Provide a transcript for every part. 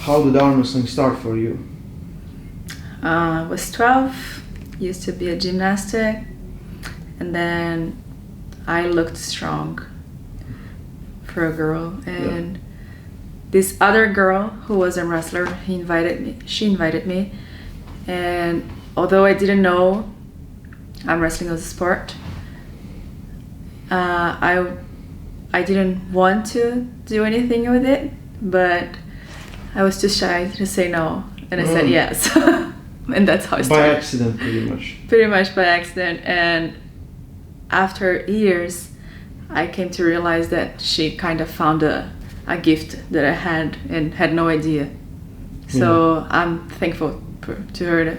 How did arm wrestling start for you? I was 12, used to be a gymnastic, and then I looked strong for a girl, and this other girl who was a wrestler, she invited me, and although I didn't know arm wrestling was a sport, I didn't want to do anything with it, but I was too shy to say no, and I said yes. And that's how I started. By accident, pretty much. Pretty much by accident. And after years, I came to realize that she kind of found a gift that I had and had no idea. So I'm thankful to her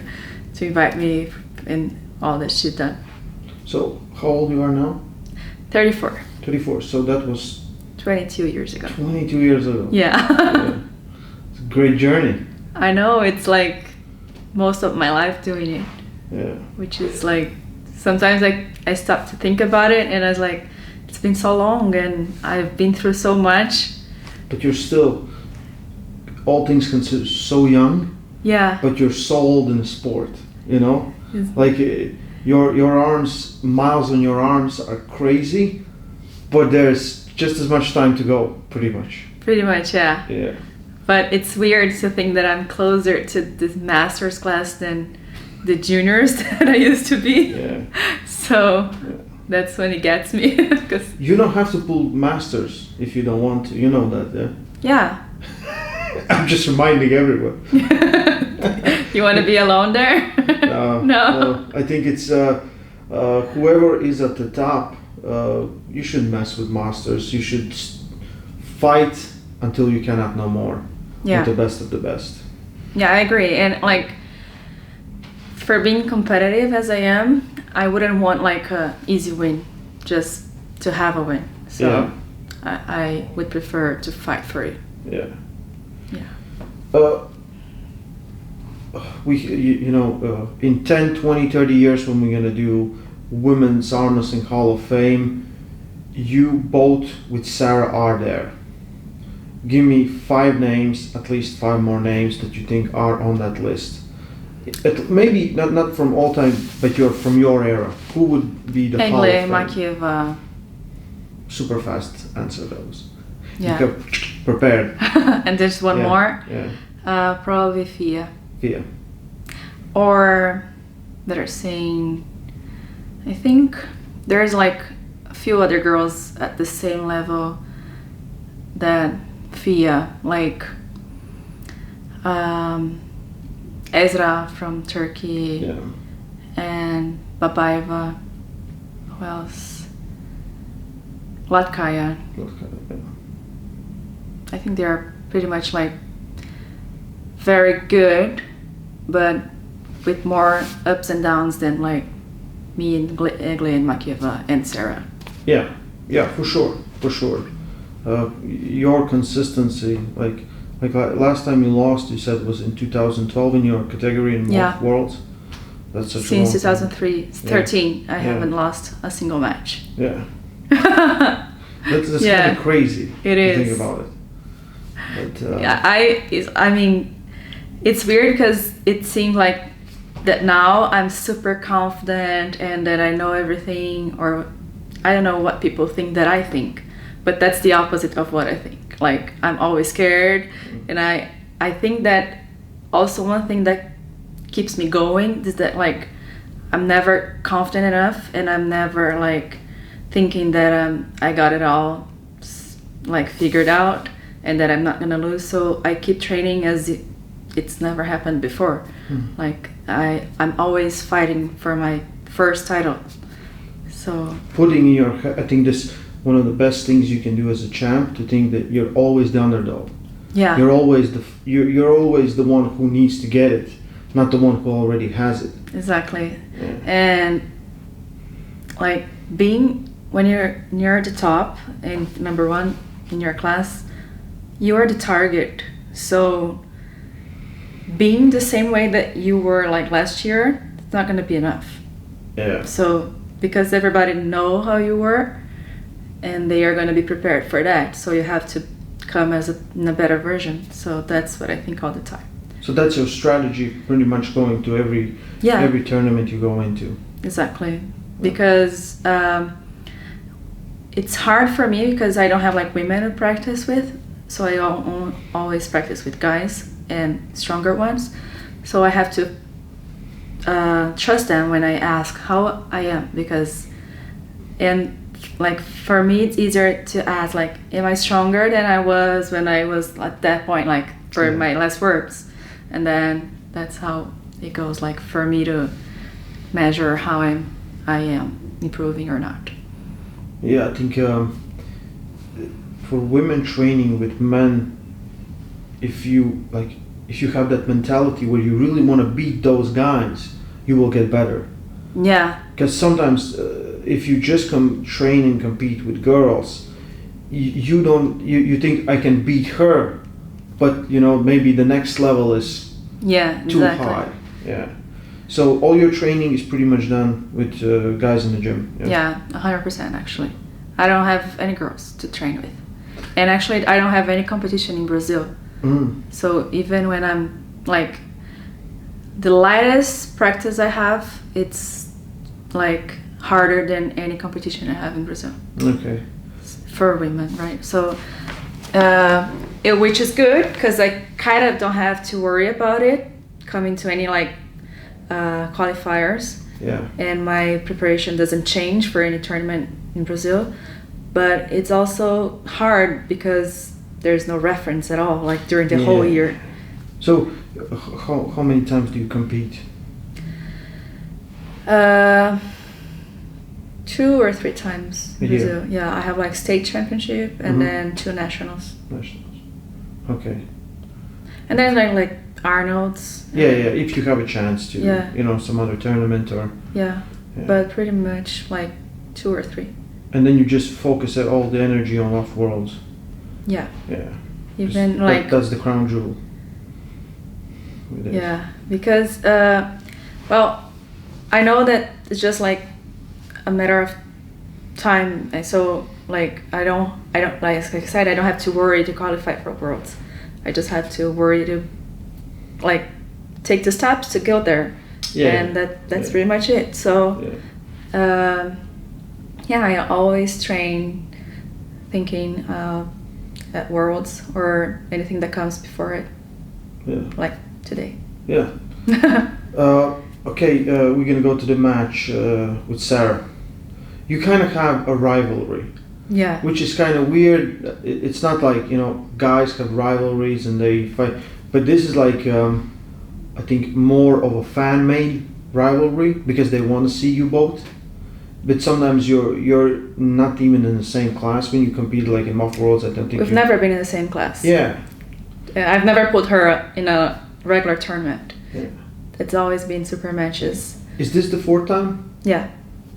to invite me in all that she'd done. So how old you are now? 34. 34. So that was 22 years ago. 22 years ago. Yeah. It's a great journey. I know, it's like most of my life doing it. Yeah. Which is like, sometimes I stop to think about it and I was like, it's been so long and I've been through so much. But you're still, all things considered, so young. Yeah. But you're sold in the sport, you know? Yes. Like your arms, miles on your arms are crazy, but there's just as much time to go, pretty much. Pretty much, yeah. Yeah. But it's weird to think that I'm closer to the master's class than the juniors that I used to be. Yeah. So that's when it gets me. Cause you don't have to pull masters if you don't want to. You know that, yeah? Yeah. I'm just reminding everyone. You want to be alone there? No. I think it's whoever is at the top, you shouldn't mess with masters. You should fight until you cannot no more. Yeah. With the best of the best. Yeah, I agree. And like, for being competitive as I am, I wouldn't want like a easy win just to have a win. So I would prefer to fight for it. Yeah. Yeah. In 10, 20, 30 years when we're going to do Women's Arm Wrestling Hall of Fame, you both with Sarah are there. Give me 5 names, at least 5 more names that you think are on that list. Maybe not from all time, but from your era. Who would be the Hall of Fame? Makieva. Super fast answer those. Yeah. You got prepared. And there's one more. Yeah. Probably Fia. Fia. Or they're saying, I think there's like a few other girls at the same level that Fia, like Ezra from Turkey, and Babaeva. Who else? Latkaya. I think they're pretty much like very good, but with more ups and downs than like me and Glenn, Makieva, and Sarah. Yeah, for sure. Your consistency, like last time you lost, you said was in 2012 in your category in both worlds. That's such Since a long 2013, I haven't lost a single match. Yeah. That's kind of crazy. It is. Think about it. But, I mean, it's weird because it seemed like that now I'm super confident and that I know everything, or I don't know what people think that I think, but that's the opposite of what I think. Like, I'm always scared, and I think that also one thing that keeps me going is that like I'm never confident enough, and I'm never like thinking that I got it all like figured out and that I'm not gonna lose. So I keep training as it's never happened before. Like I'm always fighting for my first title. So putting in your head, I think this one of the best things you can do as a champ, to think that you're always the underdog. Yeah. You're always the one who needs to get it, not the one who already has it. Exactly. Yeah. And like when you're at the top and number one in your class, you are the target. So being the same way that you were like last year, it's not going to be enough. Yeah. So because everybody know how you were, and they are going to be prepared for that. So you have to come in a better version. So that's what I think all the time. So that's your strategy, pretty much going to every tournament you go into. Exactly, because it's hard for me because I don't have like women to practice with, so I always practice with guys and stronger ones. So I have to trust them when I ask how I am, and like for me it's easier to ask like, am I stronger than I was when I was at that point, like for my last words, and then that's how it goes, like for me to measure how I am improving or not. Yeah, I think for women training with men, if you have that mentality where you really want to beat those guys, you will get better. Yeah. Because sometimes if you just train and compete with girls, you think I can beat her, but maybe the next level is too high. Yeah. So all your training is pretty much done with guys in the gym. Yeah, 100% actually. I don't have any girls to train with, and actually I don't have any competition in Brazil. So even when I'm like, the lightest practice I have, it's like harder than any competition I have in Brazil. Okay. For women, right? So, which is good because I kind of don't have to worry about it coming to any like qualifiers. Yeah. And my preparation doesn't change for any tournament in Brazil, but it's also hard because there's no reference at all, like during the whole year. So, how many times do you compete? 2 or 3 times in Yeah. Brazil. Yeah, I have like state championship and then 2 nationals. Okay. And then like Arnold's. Yeah, if you have a chance to, some other tournament or. Yeah, but pretty much like 2 or 3. And then you just focus all the energy on off-worlds. Yeah. Yeah. Even like. That's the crown jewel. Yeah, because well, I know that it's just like a matter of time. And so like I don't like I said, I don't have to worry to qualify for Worlds. I just have to worry to like take the steps to go there. Yeah. And that's pretty much it. So I always train thinking at Worlds or anything that comes before it. Yeah. Like today. Yeah. Okay, we're gonna go to the match with Sarah. You kind of have a rivalry. Yeah. Which is kind of weird. It's not like, guys have rivalries and they fight, but this is like, I think more of a fan-made rivalry because they want to see you both. But sometimes you're not even in the same class when you compete, like in Off Worlds. I don't think we've never been in the same class. Yeah. I've never put her in a regular tournament. Yeah. It's always been super matches. Is this the 4th time? Yeah.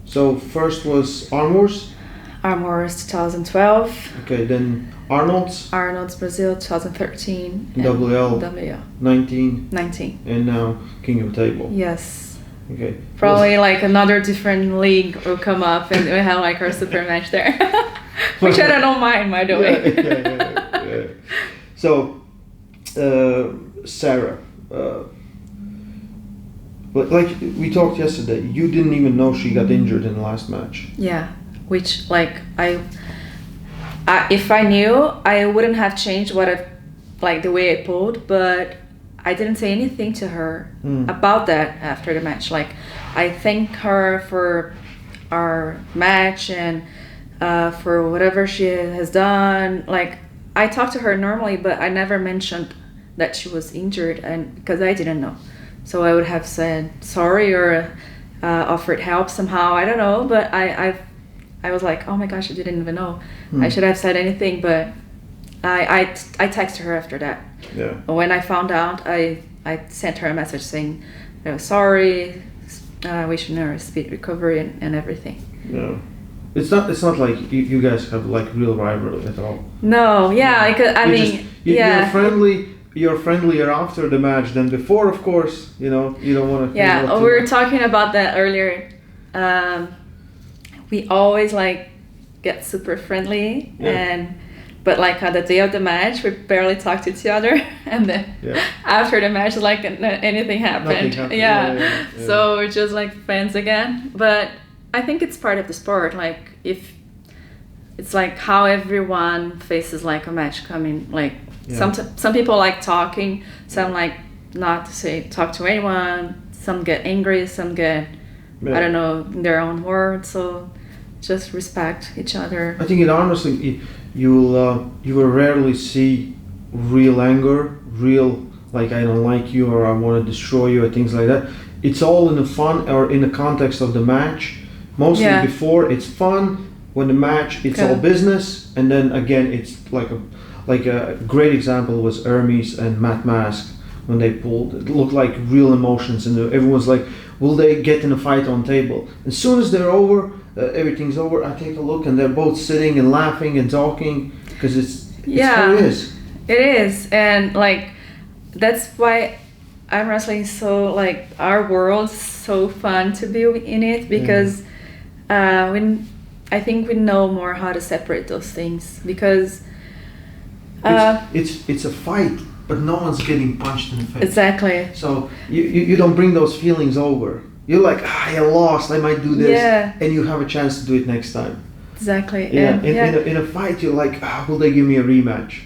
So first was Armors? Armors 2012. Okay, then Arnold's? Arnold's Brazil 2013. And WL? WL. 19. And now King of Table. Yes. Okay. Probably like another different league will come up and we have like our super match there. Which I don't mind, by the way. Yeah. So, Sarah, like we talked yesterday, you didn't even know she got injured in the last match. Yeah, which like I if I knew, I wouldn't have changed the way I pulled, but I didn't say anything to her about that after the match. Like, I thank her for our match and for whatever she has done. Like, I talked to her normally, but I never mentioned that she was injured, and because I didn't know. So I would have said sorry or offered help somehow. I don't know, but I was like, oh my gosh, I didn't even know. I should have said anything, but I texted her after that. Yeah. When I found out, I sent her a message saying, sorry, wishing her a speed recovery and everything. Yeah. It's not like you guys have like real rivalry at all. No, yeah, you're friendlier after the match than before, of course. You don't want to. Yeah, we were talking about that earlier. We always like get super friendly, and But like on the day of the match, we barely talked to each other, and then after the match, like anything happened. Yeah. So we're just like friends again. But I think it's part of the sport. Like if it's like how everyone faces like a match coming. Like some people like talking, some like not to say talk to anyone. Some get angry, some get I don't know in their own words. So just respect each other. I think in arm wrestling, you will rarely see real anger, real like I don't like you or I want to destroy you or things like that. It's all in the fun or in the context of the match. Mostly before it's fun. When the match, it's all business, and then again, it's like a great example was Hermes and Matt Mask when they pulled. It looked like real emotions, and everyone's like, "Will they get in a fight on table?" As soon as they're over, everything's over. I take a look, and they're both sitting and laughing and talking because it's how it is. It is, and like that's why arm wrestling is so like our world's so fun to be in it because when I think we know more how to separate those things because it's a fight, but no one's getting punched in the face. Exactly. So you don't bring those feelings over. You're like, I lost, I might do this, and you have a chance to do it next time. Exactly. Yeah. In a fight, you're like, will they give me a rematch?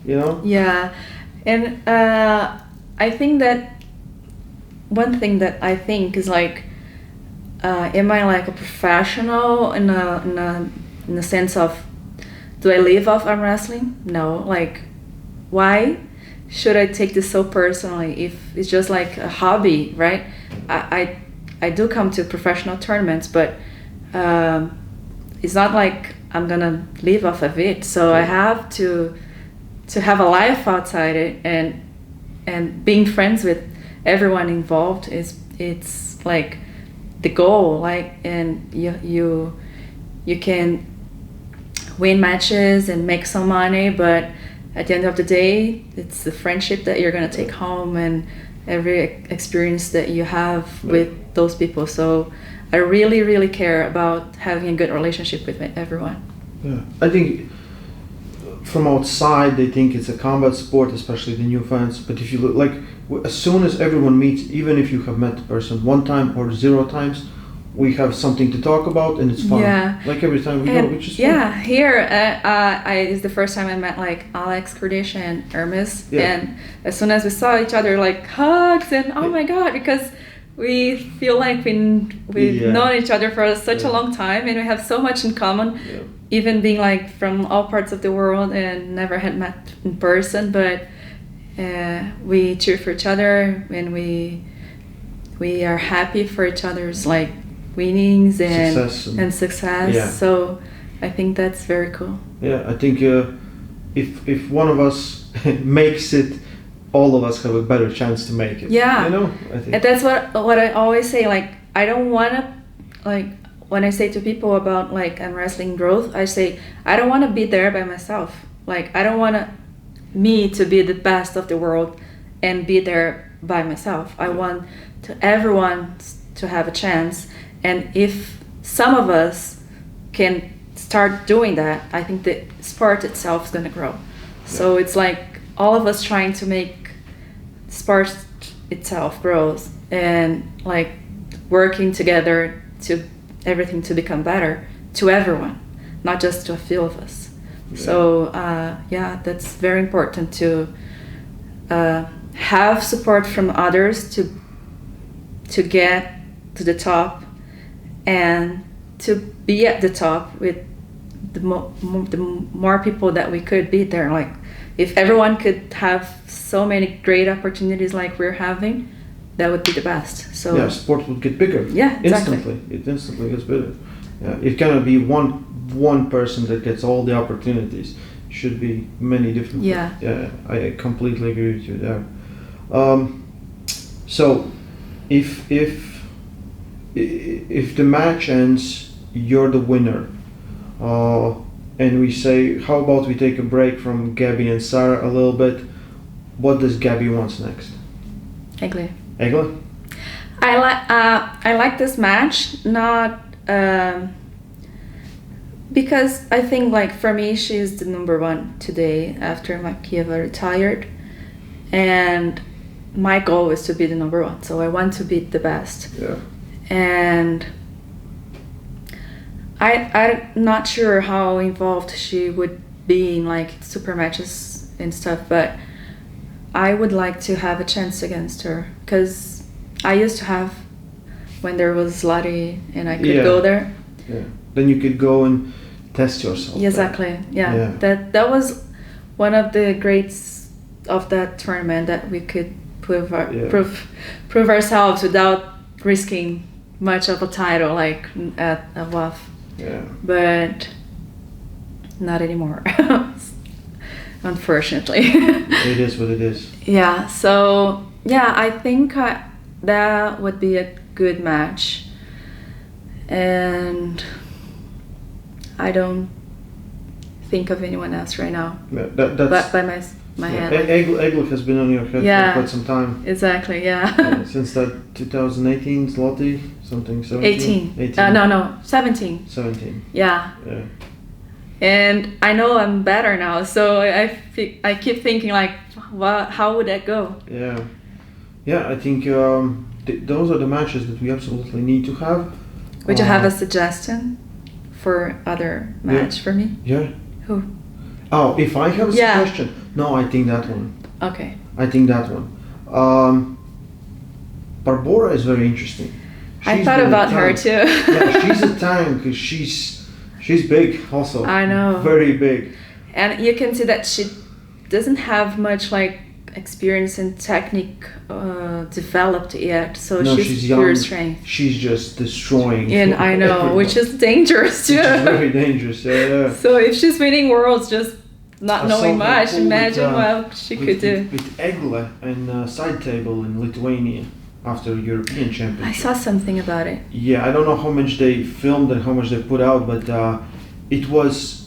You know? Yeah, and I think that one thing that I think is like. Am I like a professional in the sense of do I live off arm wrestling? No. Like, why should I take this so personally if it's just like a hobby, right? I do come to professional tournaments, but it's not like I'm gonna live off of it. So I have to have a life outside it, and being friends with everyone involved it's like the goal, like, and you can win matches and make some money, but at the end of the day, it's the friendship that you're gonna take home and every experience that you have with those people. So I really, really care about having a good relationship with everyone. Yeah, I think from outside they think it's a combat sport, especially the new fans. But if you look, like, as soon as everyone meets, even if you have met the person one time or 0 times, we have something to talk about and it's fun. Yeah. Like every time we go, which is fun. Yeah, here it's the first time I met like Alex, Kurdish, and Hermes, and as soon as we saw each other, like hugs and oh my god, because we feel like we've known each other for such a long time and we have so much in common, even being like from all parts of the world and never had met in person, but we cheer for each other and we are happy for each other's like winnings and success. Yeah. So I think that's very cool. Yeah, I think if one of us makes it, all of us have a better chance to make it. Yeah, you know, I think. And that's what I always say. Like, I don't want to, like, when I say to people about like arm wrestling growth, I say I don't want to be there by myself. Like, I don't want me to be the best of the world and be there by myself. I want everyone to have a chance. And if some of us can start doing that, I think the sport itself is going to grow. So it's like all of us trying to make sport itself grows and like working together to everything to become better to everyone, not just to a few of us. So that's very important to have support from others to get to the top and to be at the top with the more people that we could be there. Like, if everyone could have so many great opportunities like we're having, that would be the best. So sport would get bigger. Yeah, exactly. It instantly gets bigger. Yeah, it cannot be one person that gets all the opportunities. It should be many different. Yeah, I completely agree with you there. So, if the match ends, you're the winner. And we say, how about we take a break from Gabby and Sarah a little bit? What does Gabby wants next? Egle. I like this match, not Because I think, like, for me, she's the number one today after Makieva retired. And my goal is to be the number one. So I want to be the best. Yeah. And I'm not sure how involved she would be in, like, super matches and stuff. But I would like to have a chance against her. Because I used to have, when there was Lottie and I could go there. Yeah. Then you could go and test yourself. Exactly. Yeah. That was one of the greats of that tournament, that we could prove ourselves without risking much of a title, like at a WAF. Yeah. But not anymore. Unfortunately. It is what it is. Yeah. So yeah, I think that would be a good match. And I don't think of anyone else right now. Yeah, that's by my head. Eglet has been on your head for quite some time. Exactly, yeah. Since that 2018 Zloty, something 17? 18. No, 17. 17. Yeah. Yeah. And I know I'm better now, so I keep thinking, like, how would that go? Yeah. Yeah, I think those are the matches that we absolutely need to have. Would you have a suggestion for other match for me? Yeah. Who? Oh, if I have a suggestion? No, I think that one. Okay. I think that one. Barbora is very interesting. I thought about her too. Yeah, she's a tank. She's big also. I know. Very big. And you can see that she doesn't have much, like, experience and technique developed yet, so she's young, pure strength. She's just destroying. And I know, everyone. which is dangerous too. Which is very dangerous. Yeah. So if she's winning worlds just not knowing much, imagine what she could do. With Egle and side table in Lithuania after European Championship. I saw something about it. Yeah, I don't know how much they filmed and how much they put out, but it was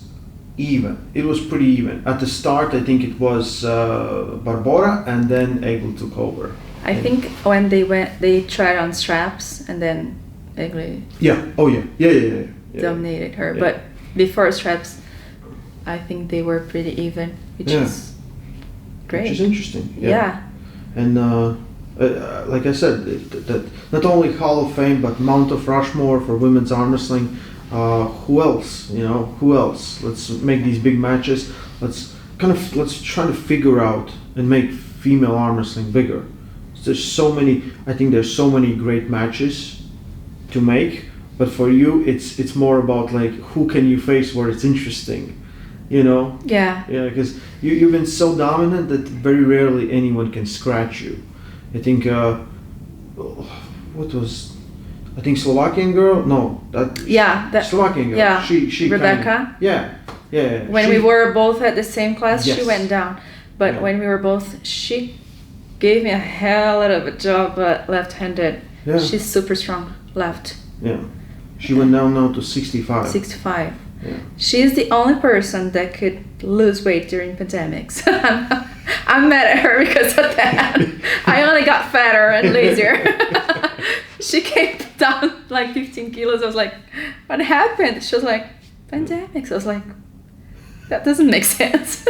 even. It was pretty even. At the start, I think it was Barbora, and then Egle took over. I think when they tried on straps, and then Egle dominated her. Yeah. But before straps, I think they were pretty even, which is great. Which is interesting. Yeah. And like I said, that not only Hall of Fame, but Mount of Rushmore for women's arm wrestling. Who else? Who else? Let's make these big matches. Let's try to figure out and make female arm wrestling bigger. There's so many. I think there's so many great matches to make. But for you, it's more about, like, who can you face where it's interesting. Yeah. Yeah, Because you've been so dominant that very rarely anyone can scratch you. I think I think Slovakian girl. No, Slovakian girl. Yeah, she Rebecca. Yeah. When we were both at the same class, Yes. she went down. But when we were both, she gave me a hell of a job left-handed. Yeah. She's super strong left. Yeah. She went down now to 65. 65. Yeah. She's the only person that could lose weight during pandemics. I'm mad at her because of that. I only got fatter and lazier. She came down like 15 kilos. I was like, what happened? She was like, pandemics. I was like, that doesn't make sense.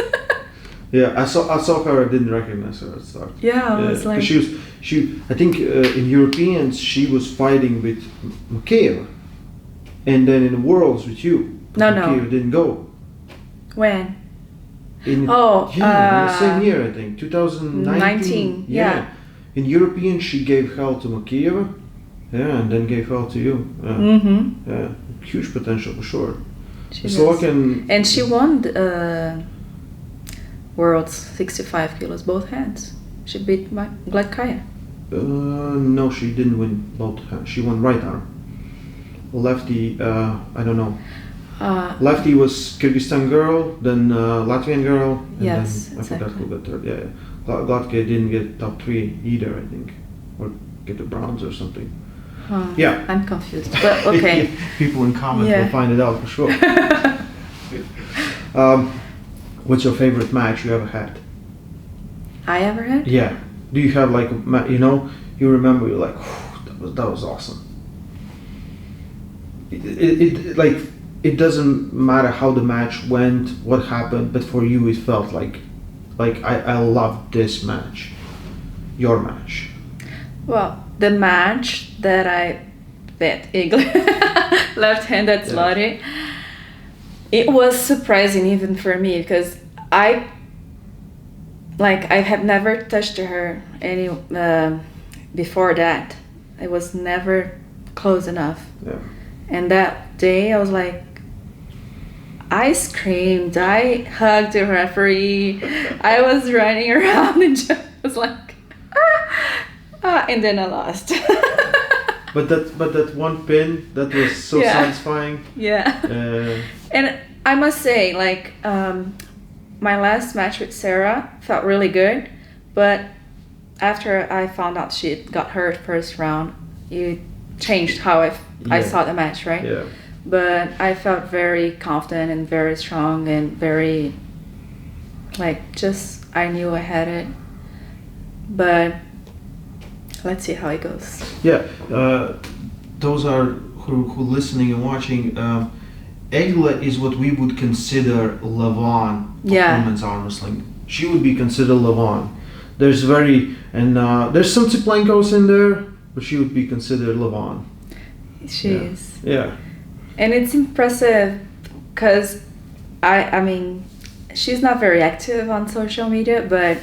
Yeah, I saw her. I didn't recognize her at start. Yeah, I was like, she. I think in Europeans she was fighting with Makeyev, and then in the Worlds with you. Makeyev didn't go. When? In the same year, I think 2019. Yeah. In European, she gave hell to Makeyev, and then gave hell to you. Yeah, huge potential for sure. Slovakian, and she won Worlds 65 kilos, both hands. She beat Gladkaya. No, she didn't win both hands. She won right arm. Lefty, I don't know. Lefty was Kyrgyzstan girl, then Latvian girl, and then I forgot who got third. Yeah, Gladkaya didn't get top 3 either, I think, or get the bronze or something. Yeah, I'm confused, but okay. People in comments will find it out for sure. What's your favorite match you ever had? I ever had? Yeah. Do you have, like, you remember, you're like, that was awesome. It like it doesn't matter how the match went, what happened, but for you it felt like I loved this match, your match. Well, the match that Eagle left-handed Slotty, it was surprising even for me because I have never touched her any before that. It was never close enough. Yeah. And that day I was like, I screamed, I hugged the referee, I was running around and just was like, and then I lost. But that one pin, that was so satisfying. Yeah. And I must say, like, my last match with Sarah felt really good, but after I found out she got hurt first round, it changed how I saw the match, right? Yeah. But I felt very confident and very strong and very, like, just I knew I had it. But let's see how it goes. Yeah, those are who listening and watching. Egle is what we would consider Levon of women's arm wrestling. She would be considered Levon. There's there's some Tsiplenkos in there, but she would be considered Levon. She is. Yeah. And it's impressive because I mean, she's not very active on social media, but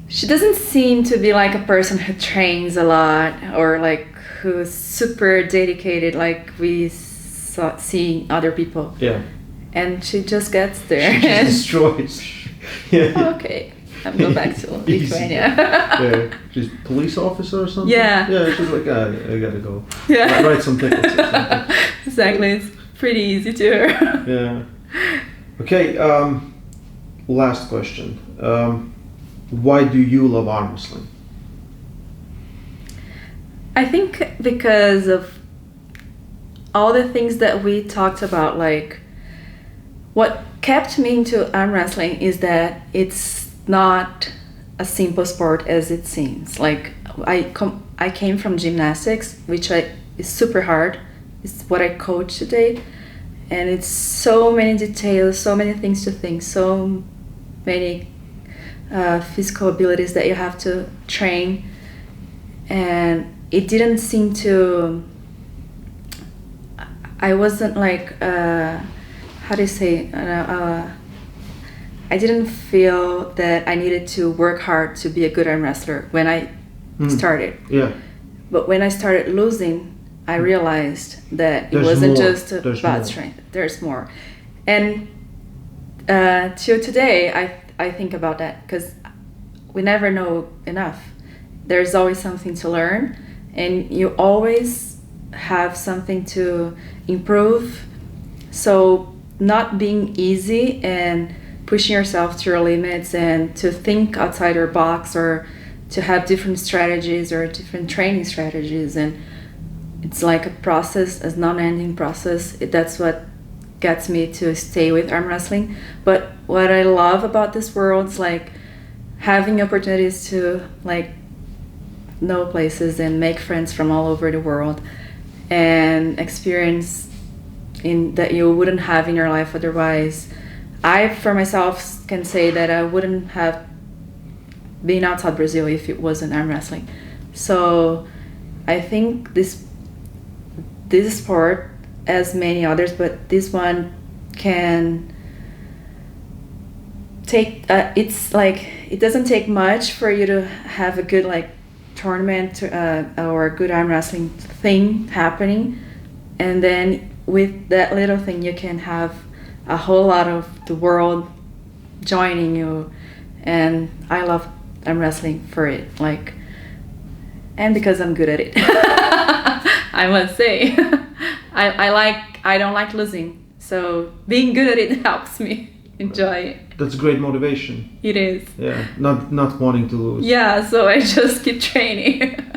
she doesn't seem to be like a person who trains a lot or like who's super dedicated like we see other people. Yeah. And she just gets there. She just destroys. Yeah. Okay, I'm going back to Lithuania. Yeah. She's a police officer or something? Yeah. Yeah, she's like, I gotta go. Yeah. Write some tickets or something. Exactly, it's pretty easy to her. Yeah. Okay, last question. Why do you love arm wrestling? I think because of all the things that we talked about, like what kept me into arm wrestling is that it's not a simple sport as it seems. Like I came from gymnastics, which is super hard. It's what I coach today, and it's so many details, so many things to think, so many physical abilities that you have to train, and it didn't seem to. I wasn't like how do you say? I didn't feel that I needed to work hard to be a good arm wrestler when I started. Yeah. But when I started losing, I realized that There's it wasn't more. just about strength. There's more. And till today, I think about that because we never know enough. There's always something to learn, and you always have something to improve. So not being easy and pushing yourself to your limits and to think outside your box or to have different strategies or different training strategies, and it's like a process, a non-ending process. That's what gets me to stay with arm wrestling. But what I love about this world is like having opportunities to like know places and make friends from all over the world and experience in that you wouldn't have in your life otherwise. I, for myself, can say that I wouldn't have been outside Brazil if it wasn't arm wrestling. So I think this sport, as many others, but this one can take, it's like, it doesn't take much for you to have a good like tournament or a good arm wrestling thing happening. And then with that little thing, you can have a whole lot of the world joining you. And I love arm wrestling for it, like, and because I'm good at it. I must say. I don't like losing, so being good at it helps me enjoy it. That's great motivation. It is. Yeah, not wanting to lose. Yeah, so I just keep training.